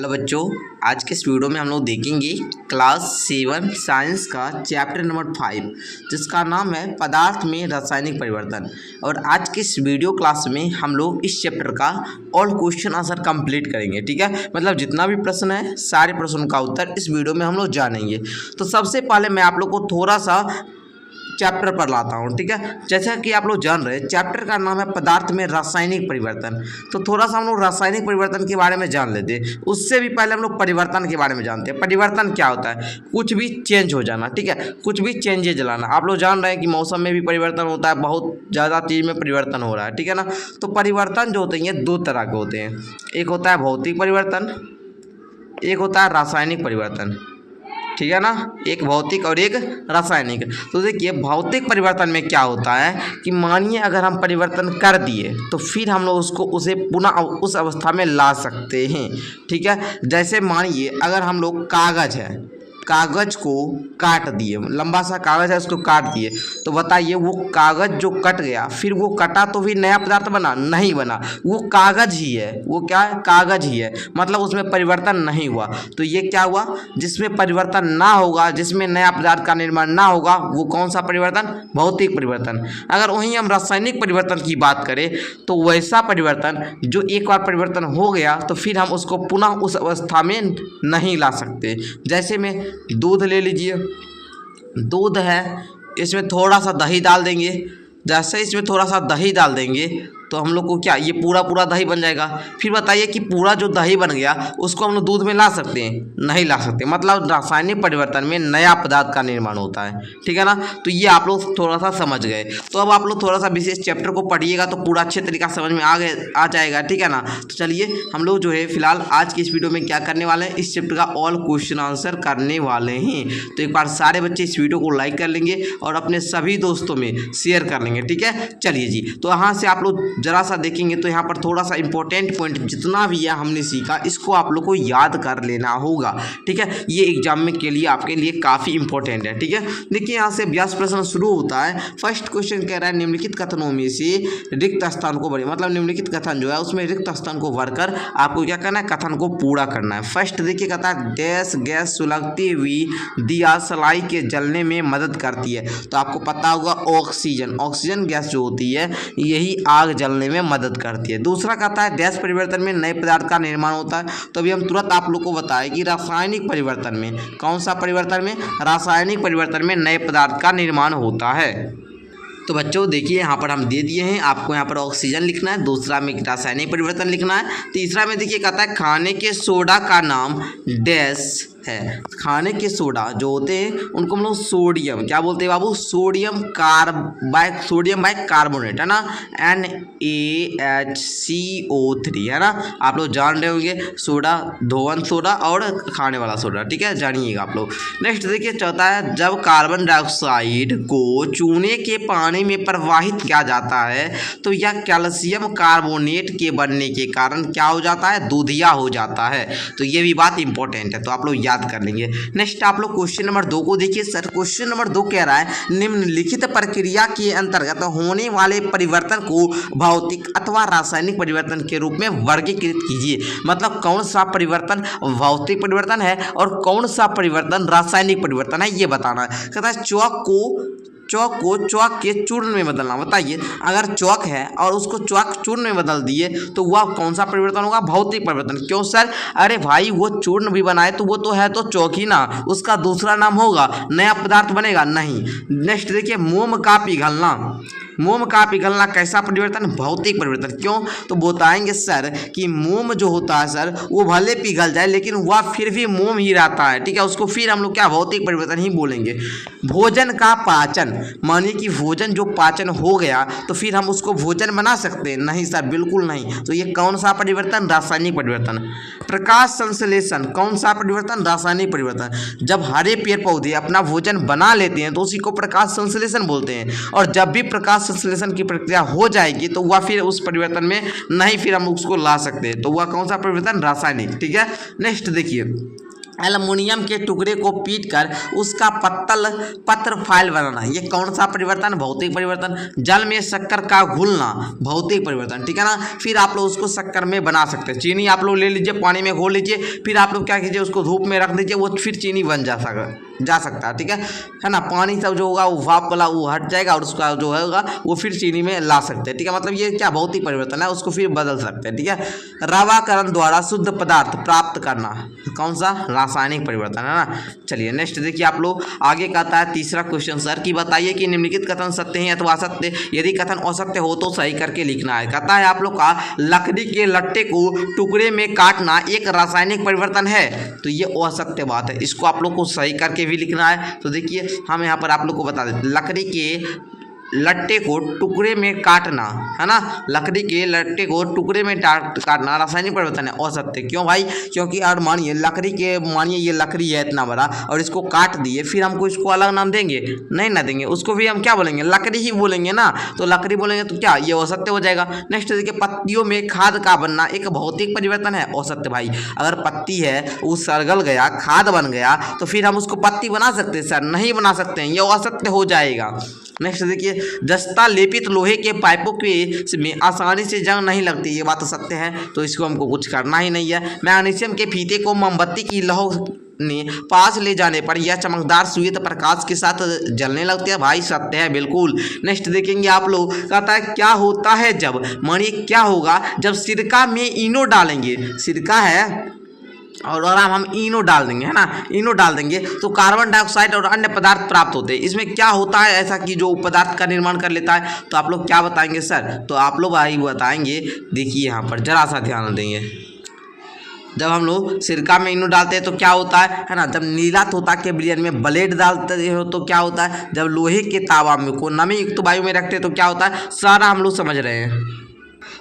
Hello बच्चों, आज के इस वीडियो में हम लोग देखेंगे क्लास 7 साइंस का चैप्टर नंबर 5 जिसका नाम है पदार्थ में रासायनिक परिवर्तन। और आज के इस वीडियो क्लास में हम लोग इस चैप्टर का ऑल क्वेश्चन आंसर कंप्लीट करेंगे। ठीक है, मतलब जितना भी प्रश्न है सारे प्रश्नों का उत्तर इस वीडियो में हम लोग जानेंगे। तो सबसे पहले मैं आप लोग को थोड़ा सा चैप्टर पर लाता हूँ। ठीक है, जैसा कि आप लोग जान रहे हैं चैप्टर का नाम है पदार्थ में रासायनिक परिवर्तन। तो थोड़ा सा हम लोग रासायनिक परिवर्तन के बारे में जान लेते हैं। उससे भी पहले हम लोग परिवर्तन के बारे में जानते हैं। परिवर्तन क्या होता है? कुछ भी चेंज हो जाना। ठीक है, कुछ भी चेंजेज लाना। आप लोग जान रहे हैं कि मौसम में भी परिवर्तन होता है, बहुत ज़्यादा चीज़ में परिवर्तन हो रहा है। ठीक है ना, तो परिवर्तन जो होते हैं ये दो तरह के होते हैं। एक होता है भौतिक परिवर्तन, एक होता है रासायनिक परिवर्तन। ठीक है ना, एक भौतिक और एक रासायनिक। तो देखिए भौतिक परिवर्तन में क्या होता है कि मानिए अगर हम परिवर्तन कर दिए तो फिर हम लोग उसे पुनः उस अवस्था में ला सकते हैं। ठीक है, जैसे मानिए अगर हम लोग कागज़ है, कागज़ को काट दिए, लंबा सा कागज़ है उसको काट दिए, तो बताइए वो कागज़ जो कट गया फिर वो कटा तो भी नया पदार्थ बना? नहीं बना, वो कागज़ ही है। वो क्या है? कागज़ ही है, मतलब उसमें परिवर्तन नहीं हुआ। तो ये क्या हुआ? जिसमें परिवर्तन ना होगा, जिसमें नया पदार्थ का निर्माण ना होगा, वो कौन सा परिवर्तन? भौतिक परिवर्तन। अगर वहीं हम रासायनिक परिवर्तन की बात करें तो वैसा परिवर्तन जो एक बार परिवर्तन हो गया तो फिर हम उसको पुनः उस अवस्था में नहीं ला सकते। जैसे में दूध ले लीजिए, दूध है, इसमें थोड़ा सा दही डाल देंगे। जैसे इसमें थोड़ा सा दही डाल देंगे तो हम लोग को क्या ये पूरा दही बन जाएगा। फिर बताइए कि पूरा जो दही बन गया उसको हम लोग दूध में ला सकते हैं? नहीं ला सकते। मतलब रासायनिक परिवर्तन में नया पदार्थ का निर्माण होता है। ठीक है ना, तो ये आप लोग थोड़ा सा समझ गए। तो अब आप लोग थोड़ा सा विशेष चैप्टर को पढ़िएगा तो पूरा अच्छे तरीका समझ में आ जाएगा। ठीक है ना, तो चलिए हम लोग जो है फिलहाल आज की इस वीडियो में क्या करने वाले हैं, इस चैप्टर का ऑल क्वेश्चन आंसर करने वाले हैं। तो एक बार सारे बच्चे इस वीडियो को लाइक कर लेंगे और अपने सभी दोस्तों में शेयर कर लेंगे। ठीक है, चलिए जी, तो यहाँ से आप लोग जरा सा देखेंगे तो यहाँ पर थोड़ा सा इंपॉर्टेंट पॉइंट जितना भी है हमने सीखा इसको आप लोग को याद कर लेना होगा। ठीक है, ये एग्जाम में के लिए आपके लिए काफ़ी इंपॉर्टेंट है। ठीक है, देखिए यहाँ से अभ्यास प्रश्न शुरू होता है। फर्स्ट क्वेश्चन कह रहा है निम्नलिखित कथनों में से रिक्त स्थान को भरें। मतलब निम्नलिखित कथन जो है उसमें रिक्त स्थान को भरकर आपको क्या करना है? कथन को पूरा करना है। फर्स्ट देखिए कहता है डैश गैस सुलगती हुई दिया सलाई के जलने में मदद करती है। तो आपको पता होगा ऑक्सीजन, ऑक्सीजन गैस जो होती है यही आग जलने में मदद करती है। दूसरा कहता है डैश परिवर्तन में नए पदार्थ का निर्माण होता है। तो अभी हम तुरंत आप लोग को बताएं कि रासायनिक परिवर्तन में, कौन सा परिवर्तन में? रासायनिक परिवर्तन में नए पदार्थ का निर्माण होता है। तो बच्चों देखिए यहाँ पर हम दे दिए हैं, आपको यहाँ पर ऑक्सीजन लिखना है, दूसरा में रासायनिक परिवर्तन लिखना है, तीसरा में देखिए कहता है खाने के सोडा का नाम डैश है। खाने के सोडा जो होते हैं उनको हम लोग सोडियम क्या बोलते हैं बाबू? सोडियम बाइकार्बोनेट है ना, NaHCO3 है ना। आप लोग जान रहे होंगे सोडा, धोवन सोडा और खाने वाला सोडा। ठीक है, जानिएगा आप लोग। नेक्स्ट देखिए चौथा है जब कार्बन डाइऑक्साइड को चूने के पानी में प्रवाहित किया जाता है तो यह कैल्शियम कार्बोनेट के बनने के कारण क्या हो जाता है? दूधिया हो जाता है। तो ये भी बात इंपॉर्टेंट है, तो आप लोग याद कर लेंगे। नेक्स्ट आप लोग क्वेश्चन नंबर 2 को देखिए। सर क्वेश्चन नंबर 2 कह रहा है निम्नलिखित प्रक्रिया के अंतर्गत होने वाले परिवर्तन को भौतिक अथवा रासायनिक परिवर्तन के रूप में वर्गीकृत कीजिए। मतलब कौन सा परिवर्तन भौतिक परिवर्तन है और कौन सा परिवर्तन रासायनिक परिवर्तन है ये बताना है। कहता है चौक को के चूर्ण में बदलना। बताइए अगर चौक है और उसको चौक चूर्ण में बदल दिए तो वह कौन सा परिवर्तन होगा? भौतिक परिवर्तन। क्यों सर? अरे भाई वो चूर्ण भी बनाए तो वो तो है तो चौक ही ना, उसका दूसरा नाम होगा, नया पदार्थ बनेगा नहीं। नेक्स्ट देखिए मोम का पिघलना। मोम का पिघलना कैसा परिवर्तन? भौतिक परिवर्तन। क्यों? तो बताएंगे सर कि मोम जो होता है सर वो भले पिघल जाए लेकिन वह फिर भी मोम ही रहता है। ठीक है, उसको फिर हम लोग क्या भौतिक परिवर्तन ही बोलेंगे। भोजन का पाचन, मानिए कि भोजन जो पाचन हो गया तो फिर हम उसको भोजन बना सकते हैं? नहीं सर, बिल्कुल नहीं। तो ये कौन सा परिवर्तन? रासायनिक परिवर्तन। प्रकाश संश्लेषण कौन सा परिवर्तन? रासायनिक परिवर्तन। जब हरे पेड़ पौधे अपना भोजन बना लेते हैं तो उसी को प्रकाश संश्लेषण बोलते हैं। और जब भी प्रकाश संश्लेषण की प्रक्रिया हो जाएगी तो वह फिर उस परिवर्तन में नहीं फिर हम उसको ला सकते हैं। तो वह कौन सा परिवर्तन? रासायनिक। ठीक है, नेक्स्ट देखिए एल्युमिनियम के टुकड़े को पीटकर उसका पत्र फाइल बनाना, ये कौन सा परिवर्तन? भौतिक परिवर्तन। जल में शक्कर का घुलना, भौतिक परिवर्तन, ठीक है ना। फिर आप लोग उसको शक्कर में बना सकते हैं। चीनी आप लोग ले लीजिए, पानी में घोल लीजिए, फिर आप लोग क्या कीजिए, उसको धूप में रख दीजिए, वो फिर चीनी बन जा सकता है, ठीक है ना। पानी सब जो होगा वो भाप वाला वो हट जाएगा और उसका जो होगा वो फिर चीनी में ला सकते हैं, ठीक है। मतलब ये क्या भौतिक परिवर्तन है, उसको फिर बदल सकते हैं, ठीक है। रवाकरण द्वारा शुद्ध पदार्थ प्राप्त करना, कौन सा? रासायनिक परिवर्तन, है ना। चलिए नेक्स्ट देखिए आप लोग, आगे कहता है तीसरा क्वेश्चन, सर कि बताइए कि निम्नलिखित कथन सत्य है अथवा असत्य, यदि कथन असत्य हो तो सही करके लिखना है। कहता है आप लोग का लकड़ी के लट्टे को टुकड़े में काटना एक रासायनिक परिवर्तन है, तो ये असत्य बात है, इसको आप लोग को सही करके भी लिखना है। तो देखिए हम यहाँ पर आप लोग को बता देते, लकड़ी के लट्टे को टुकड़े में काटना, है ना, लकड़ी के लट्टे को टुकड़े में काटना रासायनिक परिवर्तन है, असत्य। क्यों भाई? क्योंकि और मानिए मानिए ये लकड़ी है इतना बड़ा और इसको काट दिए, फिर हमको इसको अलग नाम देंगे? नहीं ना देंगे, उसको भी हम क्या बोलेंगे? लकड़ी ही बोलेंगे ना। तो लकड़ी बोलेंगे तो क्या ये असत्य हो जाएगा। नेक्स्ट देखिए, पत्तियों में खाद का बनना एक भौतिक परिवर्तन है, असत्य भाई। अगर पत्ती है वो सड़गल गया, खाद बन गया, तो फिर हम उसको पत्ती बना सकते हैं? सर नहीं बना सकते हैं, ये असत्य हो जाएगा। नेक्स्ट देखिए, जस्ता लेपित लोहे के पाइपों के में आसानी से जंग नहीं लगती, ये बात तो सत्य है, तो इसको हमको कुछ करना ही नहीं है। मैग्नीशियम के फीते को मोमबत्ती की लौ ने पास ले जाने पर यह चमकदार श्वेत प्रकाश के साथ जलने लगती है, भाई सत्य है बिल्कुल। नेक्स्ट देखेंगे आप लोग, कहता है क्या होता है जब, मानिए क्या होगा जब सिरका में इनो डालेंगे, सिरका है और हम इनो डाल देंगे, है ना, इनो डाल देंगे तो कार्बन डाइऑक्साइड और अन्य पदार्थ प्राप्त होते हैं। इसमें क्या होता है ऐसा कि जो पदार्थ का निर्माण कर लेता है? तो आप लोग क्या बताएंगे सर? तो आप लोग भाई बताएंगे, देखिए यहाँ पर जरा सा ध्यान देंगे। जब हम लोग सिरका में इनो डालते हैं तो क्या होता है ना, जब नीला तोता के बिलियन में ब्लेड डालते हो तो क्या होता है, जब लोहे के तावा में को नमी युक्त वायु में रखते हैं तो क्या होता है, सारा हम लोग समझ रहे हैं।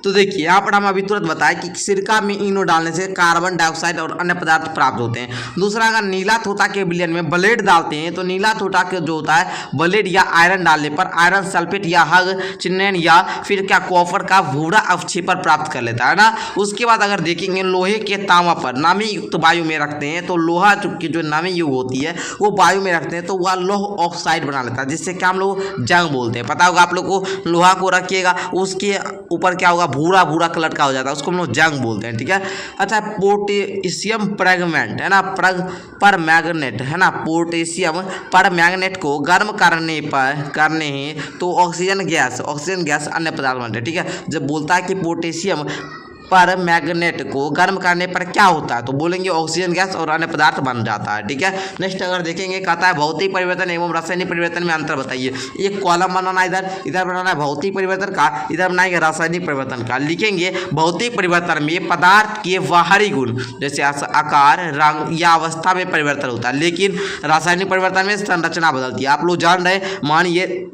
तो देखिए यहाँ पर हम अभी तुरंत बताएं कि सिरका में इनो डालने से कार्बन डाइऑक्साइड और अन्य पदार्थ प्राप्त होते हैं। दूसरा, अगर नीला तोता के विलयन में ब्लेड डालते हैं तो नीला तोता के जो होता है ब्लेड या आयरन डालने पर आयरन सल्फेट या हग चिन्हन या फिर क्या कॉपर का भूरा अवक्षेपण प्राप्त कर लेता है ना। उसके बाद अगर देखेंगे लोहे के तांबा पर नामी युक्त वायु में रखते हैं तो लोहा की जो नामी युग होती है वो वायु में रखते हैं तो वह लोह ऑक्साइड बना लेता है, जिससे क्या हम लोग जंग बोलते हैं। पता होगा आप लोग को, लोहा को रखिएगा उसके ऊपर क्या होगा, भूरा भूरा कलर का हो जाता है, उसको हम लोग जंग बोलते हैं, ठीक है। अच्छा, पोटेशियम परमैंगनेट है ना, पर मैग्नेट है ना, पोटेशियम पर मैग्नेट को गर्म करने हैं तो ऑक्सीजन गैस अन्य पदार्थ बनते हैं, ठीक है। जब बोलता है कि पोटेशियम पर मैग्नेट को गर्म करने पर क्या होता है तो बोलेंगे ऑक्सीजन गैस और अन्य पदार्थ बन जाता है, ठीक है। नेक्स्ट अगर देखेंगे, कहता है भौतिक परिवर्तन एवं रासायनिक परिवर्तन में अंतर बताइए। एक कॉलम बनाना, इधर बनाना है भौतिक परिवर्तन का, इधर बनाएंगे रासायनिक परिवर्तन का। लिखेंगे भौतिक परिवर्तन में पदार्थ के बाहरी गुण जैसे आकार, रंग या अवस्था में परिवर्तन होता है, लेकिन रासायनिक परिवर्तन में संरचना बदलती है। आप लोग जान रहे, मानिए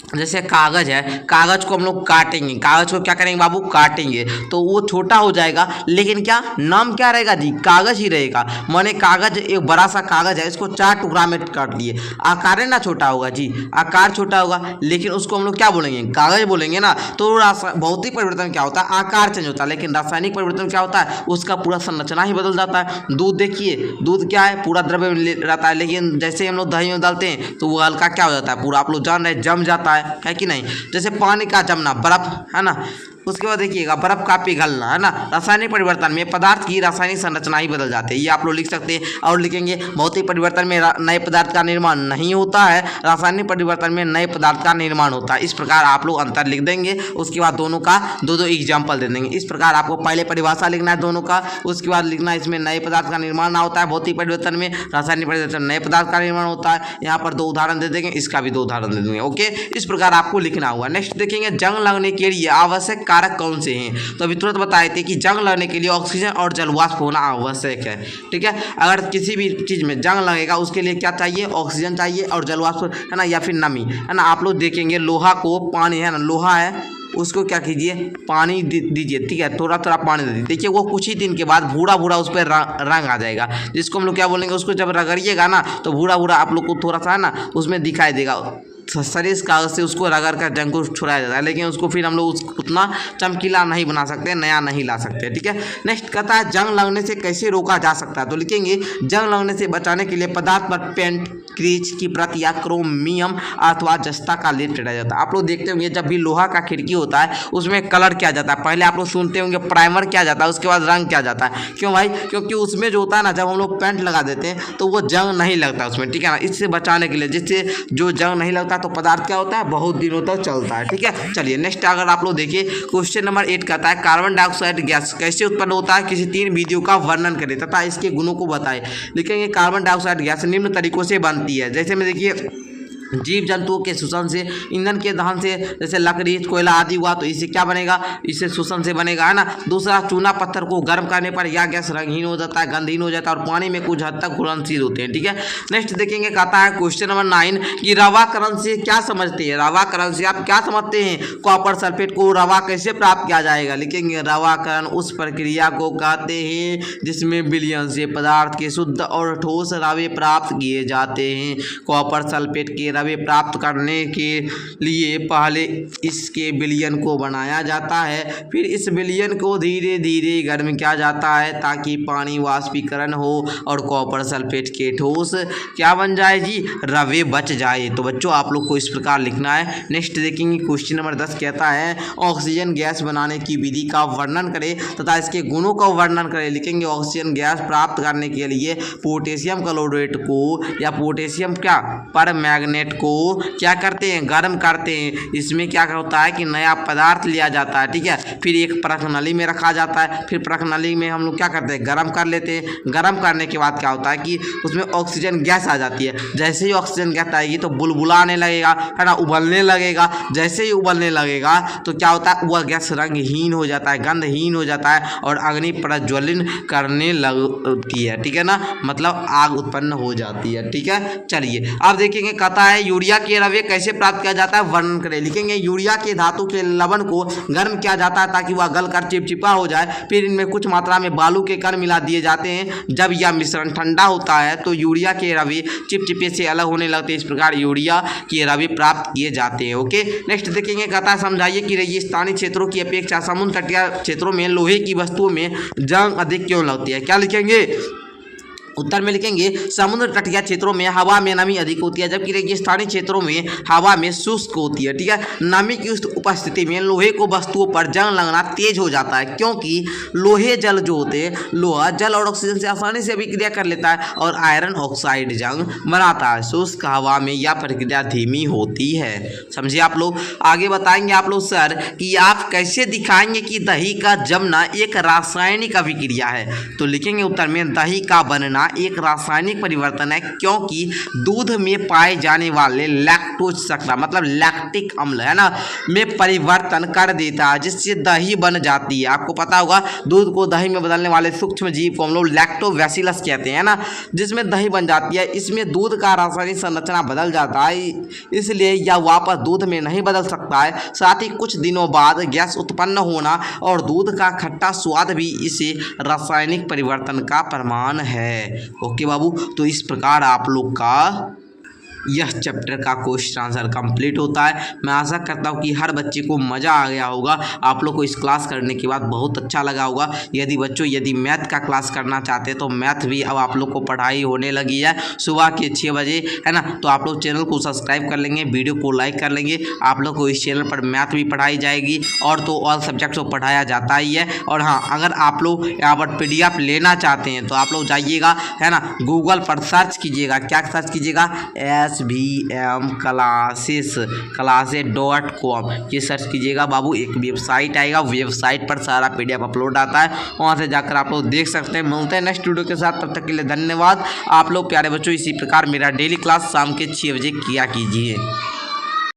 जैसे कागज है, कागज को हम लोग काटेंगे, कागज को क्या करेंगे बाबू, काटेंगे तो वो छोटा हो जाएगा, लेकिन क्या नाम क्या रहेगा जी, कागज ही रहेगा। माने कागज एक बड़ा सा कागज है, इसको 4 टुकड़ा में काट लिए, आकार ना छोटा होगा जी, आकार छोटा होगा, लेकिन उसको हम लोग क्या बोलेंगे, कागज बोलेंगे ना। तो भौतिक परिवर्तन क्या होता है, आकार चेंज होता है, लेकिन रासायनिक परिवर्तन क्या होता है, उसका पूरा संरचना ही बदल जाता है। दूध देखिए, दूध क्या है, पूरा द्रव्य रहता है, लेकिन जैसे हम लोग दही में डालते हैं तो वो हल्का क्या हो जाता है, पूरा आप लोग जान रहे जम जाता है कि नहीं। जैसे पानी का जमना, बर्फ है ना, उसके बाद देखिएगा बर्फ का पिघलना, है ना। रासायनिक परिवर्तन में पदार्थ की रासायनिक संरचना ही बदल जाती है, ये आप लोग लिख सकते हैं। और लिखेंगे भौतिक परिवर्तन में नए पदार्थ का निर्माण नहीं होता है, रासायनिक परिवर्तन में नए पदार्थ का निर्माण होता है। इस प्रकार आप लोग अंतर लिख देंगे, उसके बाद दोनों का दो एग्जाम्पल दे देंगे। इस प्रकार आपको पहले परिभाषा लिखना है दोनों का, उसके बाद लिखना है इसमें नए पदार्थ का निर्माण ना होता है भौतिक परिवर्तन में, रासायनिक परिवर्तन नए पदार्थ का निर्माण होता है। यहाँ पर 2 उदाहरण दे देंगे, इसका भी 2 उदाहरण दे देंगे, ओके। इस प्रकार आपको लिखना होगा। नेक्स्ट देखेंगे, जंग लगने के लिए आवश्यक कारक कौन से हैं। तो अभी तुरंत बताए थे कि जंग लगने के लिए ऑक्सीजन और जल वाष्प होना आवश्यक है, ठीक है। अगर किसी भी चीज़ में जंग लगेगा उसके लिए क्या चाहिए, ऑक्सीजन चाहिए और जल वाष्प, है ना, या फिर नमी, है ना। आप लोग देखेंगे लोहा को पानी, है ना, लोहा है उसको क्या कीजिए, पानी दीजिए, ठीक है, थोड़ा थोड़ा पानी दे दीजिए, देखिए वो कुछ ही दिन के बाद भूरा भूरा उस पर रंग आ जाएगा, जिसको हम लोग क्या बोलेंगे, उसको जब रगड़िएगा ना तो भूरा भूरा आप लोग को थोड़ा सा है ना उसमें दिखाई देगा, सरिस कागज से उसको रगड़ कर जंग को छुड़ाया जाता है, लेकिन उसको फिर हम लोग उतना चमकीला नहीं बना सकते, नया नहीं ला सकते। ठीक है, नेक्स्ट कहता है जंग लगने से कैसे रोका जा सकता है। तो लिखेंगे जंग लगने से बचाने के लिए पदार्थ पर पेंट, क्रीज की परत या क्रोमियम अथवा जस्ता का लेप चढ़ाया जाता है। आप लोग देखते होंगे जब भी लोहा का खिड़की होता है उसमें कलर किया जाता है, पहले आप लोग सुनते होंगे प्राइमर किया जाता है, उसके बाद रंग किया जाता है। क्यों भाई? क्योंकि उसमें जो होता है ना, जब हम लोग पेंट लगा देते हैं तो वो जंग नहीं लगता उसमें। ठीक है ना, इससे बचाने के लिए, जिससे जो जंग नहीं लगता तो पदार्थ क्या होता है, बहुत दिनों तक चलता है। ठीक है, चलिए नेक्स्ट अगर आप लोग देखिए क्वेश्चन नंबर 8 कहता है कार्बन डाइऑक्साइड गैस कैसे उत्पन्न होता है, किसी 3 विधियों का वर्णन करें तथा इसके गुणों को बताएं। लिखेंगे कार्बन डाइऑक्साइड गैस निम्न तरीकों से बनती है, जैसे में देखिए जीव जंतुओं के शोषण से, ईंधन के दहन से, जैसे लकड़ी कोयला आदि हुआ तो इससे क्या बनेगा, इससे शोषण से बनेगा, है ना। दूसरा चूना पत्थर को गर्म करने पर यह गैस रंगहीन हो जाता है, गंधहीन हो जाता है और पानी में कुछ हद तक घुलनशील होते हैं। ठीक है, नेक्स्ट देखेंगे कहता है क्वेश्चन नंबर 9 कि रवाकरण से क्या समझते हैं। रवाकरण से आप क्या समझते हैं, कॉपर सल्फेट को रवा कैसे प्राप्त किया जाएगा। लिखेंगे रवाकरण उस प्रक्रिया को कहते हैं जिसमें विलयन से पदार्थ के शुद्ध और ठोस रवे प्राप्त किए जाते हैं। कॉपर सल्फेट के रवे प्राप्त करने के लिए पहले इसके विलयन को बनाया जाता है, फिर इस विलयन को धीरे धीरे गर्म किया जाता है ताकि पानी वाष्पीकरण हो और कॉपर सल्फेट के ठोस क्या बन जाए जी, रवे बच जाए। तो बच्चों आप लोग को इस प्रकार लिखना है। नेक्स्ट देखेंगे क्वेश्चन नंबर 10 कहता है ऑक्सीजन गैस बनाने की विधि का वर्णन करें तथा इसके गुणों का वर्णन करें। लिखेंगे ऑक्सीजन गैस प्राप्त करने के लिए पोटेशियम क्लोराइड को या पोटेशियम क्या परमैंगनेट को क्या करते हैं, गर्म करते हैं। इसमें क्या होता है कि नया पदार्थ लिया जाता है। ठीक है, फिर एक परख नली में रखा जाता है, फिर परख नली में हम लोग क्या करते हैं, गर्म कर लेते हैं। गर्म करने के बाद क्या होता है कि उसमें ऑक्सीजन गैस आ जाती है। जैसे ही ऑक्सीजन गैस आएगी तो बुलबुला आने लगेगा, है ना, उबलने लगेगा। जैसे ही उबलने लगेगा तो क्या होता है, वह गैस रंगहीन हो जाता है, गंधहीन हो जाता है और अग्नि प्रज्वलन करने लगती है। ठीक है ना, मतलब आग उत्पन्न हो जाती है। ठीक है, चलिए अब देखेंगे कहता है यूरिया के रवे कैसे प्राप्त किया जाता है, वर्णन करें। लिखेंगे यूरिया के धातु के लवण को गर्म किया जाता है ताकि वह गलकर चिपचिपा हो जाए, फिर इनमें कुछ मात्रा में बालू के कण मिला दिए जाते हैं। जब यह मिश्रण ठंडा होता है तो यूरिया के रवे चिपचिपे से अलग होने लगते हैं। इस प्रकार यूरिया के रवे प्राप्त किए जाते हैं। ओके, नेक्स्ट देखेंगे कहता है समझाइए कि रेगिस्तानी क्षेत्रों की अपेक्षा समुद्र तटीय क्षेत्रों में लोहे की वस्तुओं में जंग अधिक क्यों लगती है। क्या लिखेंगे, उत्तर में लिखेंगे समुद्र तटीय क्षेत्रों में हवा में नमी अधिक होती है जबकि रेगिस्तानी क्षेत्रों में हवा में शुष्क होती है। ठीक है, नमी की उस उपस्थिति में लोहे को वस्तुओं पर जंग लगना तेज हो जाता है क्योंकि लोहे जल जो होते हैं, लोहा जल और ऑक्सीजन से आसानी से अभिक्रिया कर लेता है और आयरन ऑक्साइड जंग बनाता है। शुष्क हवा में यह प्रक्रिया धीमी होती है। समझिए आप लोग। आगे बताएंगे आप लोग सर कि आप कैसे दिखाएंगे कि दही का जमना एक रासायनिक अभिक्रिया है। तो लिखेंगे उत्तर में दही का बनना एक रासायनिक परिवर्तन है क्योंकि दूध में पाए जाने वाले लैक्टोज शर्करा मतलब लैक्टिक अम्ल, है ना, में परिवर्तन कर देता है जिससे दही बन जाती है। आपको पता होगा दूध को दही में बदलने वाले सूक्ष्म जीव को हम लोग लैक्टोबैसिलस कहते हैं ना, जिसमें दही बन जाती है। इसमें दूध का रासायनिक संरचना बदल जाता है, इसलिए यह वापस दूध में नहीं बदल सकता है। साथ ही कुछ दिनों बाद गैस उत्पन्न होना और दूध का खट्टा स्वाद भी इसे रासायनिक परिवर्तन का प्रमाण है। ओके बाबू, तो इस प्रकार आप लोग का यह चैप्टर का क्वेश्चन आंसर कंप्लीट होता है। मैं आशा करता हूँ कि हर बच्चे को मज़ा आ गया होगा। आप लोग को इस क्लास करने के बाद बहुत अच्छा लगा होगा। यदि मैथ का क्लास करना चाहते हैं तो मैथ भी अब आप लोग को पढ़ाई होने लगी है सुबह के 6 बजे, है ना। तो आप लोग चैनल को सब्सक्राइब कर लेंगे, वीडियो को लाइक कर लेंगे। आप लोग को इस चैनल पर मैथ भी पढ़ाई जाएगी और तो ऑल सब्जेक्ट्स को पढ़ाया जाता ही है। और हाँ, अगर आप लोग यहाँ पर PDF लेना चाहते हैं तो आप लोग जाइएगा, है ना, गूगल पर सर्च कीजिएगा। क्या सर्च कीजिएगा, SVM classes.com ये सर्च कीजिएगा बाबू। एक वेबसाइट आएगा, वेबसाइट पर सारा PDF अपलोड आता है, वहाँ से जाकर आप लोग देख सकते हैं। मिलते हैं नेक्स्ट वीडियो के साथ, तब तक के लिए धन्यवाद। आप लोग प्यारे बच्चों इसी प्रकार मेरा डेली क्लास शाम के 6 बजे किया कीजिए।